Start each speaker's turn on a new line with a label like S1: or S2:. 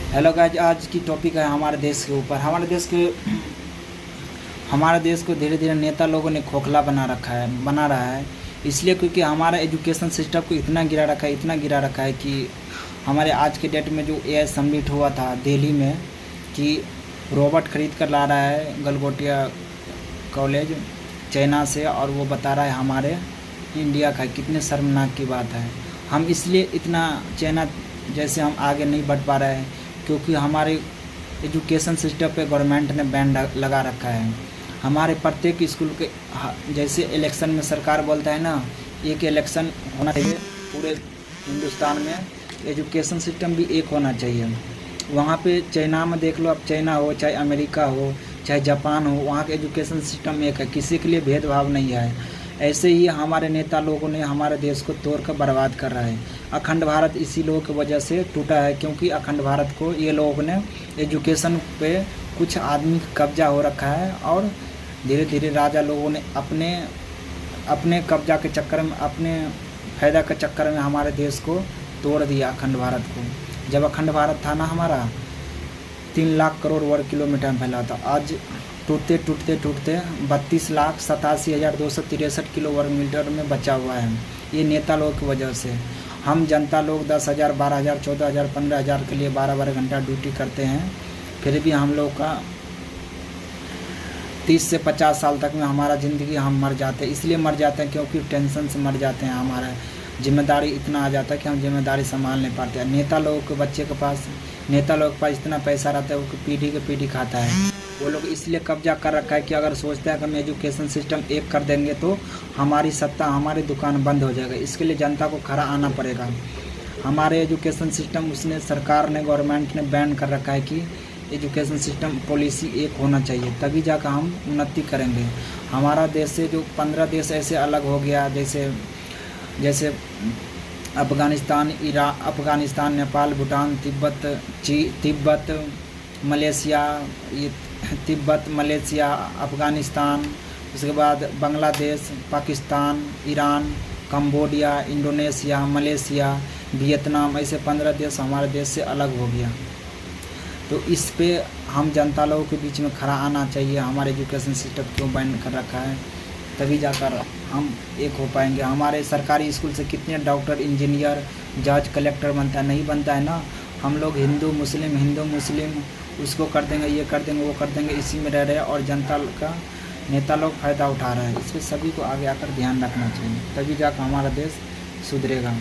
S1: Hello guys, आज की topic है हमारे देश के ऊपर। हमारे देश को धीरे धीरे नेता लोगों ने खोखला बना रहा है। इसलिए क्योंकि हमारा एजुकेशन सिस्टम को इतना गिरा रखा है कि हमारे आज के डेट में जो एआई सबमिट हुआ था दिल्ली में कि रोबोट खरीद कर ला रहा है गलगोटिया कॉलेज चाइना से, और वो बता रहा है हमारे इंडिया का। कितने शर्मनाक की बात है। हम इसलिए इतना चाइना जैसे हम आगे नहीं बढ़ पा रहे हैं क्योंकि हमारे एजुकेशन सिस्टम पे गवर्नमेंट ने बैन लगा रखा है। हमारे प्रत्येक स्कूल के जैसे इलेक्शन में सरकार बोलता है ना, एक इलेक्शन होना चाहिए पूरे हिंदुस्तान में, एजुकेशन सिस्टम भी एक होना चाहिए। वहाँ पे चाइना में देख लो, अब चाइना हो चाहे अमेरिका हो चाहे जापान हो, वहाँ का एजुकेशन सिस्टम एक है, किसी के लिए भेदभाव नहीं है। ऐसे ही हमारे नेता लोगों ने हमारे देश को तोड़ कर बर्बाद कर रहा है। अखंड भारत इसी लोगों की वजह से टूटा है, क्योंकि अखंड भारत को ये लोगों ने एजुकेशन पे कुछ आदमी कब्जा हो रखा है, और धीरे धीरे राजा लोगों ने अपने कब्जा के चक्कर में, अपने फ़ायदा के चक्कर में हमारे देश को तोड़ दिया, अखंड भारत को। जब अखंड भारत था ना हमारा 3 लाख करोड़ वर्ग किलोमीटर में फैला था, आज टूटते 32,87,263 किलो वर्ग मीटर में बचा हुआ है। ये नेता लोगों की वजह से। हम जनता लोग 10,000, 12,000, 14,000, 15,000 के लिए 12-12 घंटा ड्यूटी करते हैं, फिर भी हम लोग का 30 से 50 साल तक में हमारा ज़िंदगी हम मर जाते हैं। इसलिए मर जाते हैं क्योंकि टेंशन से मर जाते हैं। हमारा जिम्मेदारी इतना आ जाता है कि हम जिम्मेदारी संभाल नहीं पाते हैं। नेता लोगों के बच्चे के पास, नेता लोगों के पास इतना पैसा रहता है, वो पीढ़ी के पीढ़ी खाता है। वो लोग इसलिए कब्जा कर रखा है कि अगर सोचते हैं कि हम एजुकेशन सिस्टम एक कर देंगे तो हमारी सत्ता, हमारी दुकान बंद हो जाएगा। इसके लिए जनता को खड़ा आना पड़ेगा। हमारे एजुकेशन सिस्टम सरकार ने, गवर्नमेंट ने बैन कर रखा है कि एजुकेशन सिस्टम पॉलिसी एक होना चाहिए, तभी जाकर हम उन्नति करेंगे। हमारा देश से जो 15 देश ऐसे अलग हो गया, जैसे अफ़गानिस्तान, नेपाल, भूटान, तिब्बत, मलेशिया, अफ़गानिस्तान, उसके बाद Bangladesh, Pakistan, Iran, Cambodia, Indonesia, Malaysia, Vietnam, ऐसे 15 देश हमारे देश से अलग हो गया। तो इस पे हम जनता लोगों के बीच में खड़ा आना चाहिए। हमारे एजुकेशन सिस्टम क्यों बैन कर रखा है, तभी जाकर हम एक हो पाएंगे। हमारे सरकारी स्कूल से कितने डॉक्टर, इंजीनियर, जज, कलेक्टर बनता है? नहीं बनता है ना। हम लोग हिंदू मुस्लिम उसको कर देंगे, ये कर देंगे, वो कर देंगे, इसी में रह रहे हैं, और जनता का नेता लोग फ़ायदा उठा रहे हैं। इस पर सभी को आगे आकर ध्यान रखना चाहिए, तभी जाकर हमारा देश सुधरेगा।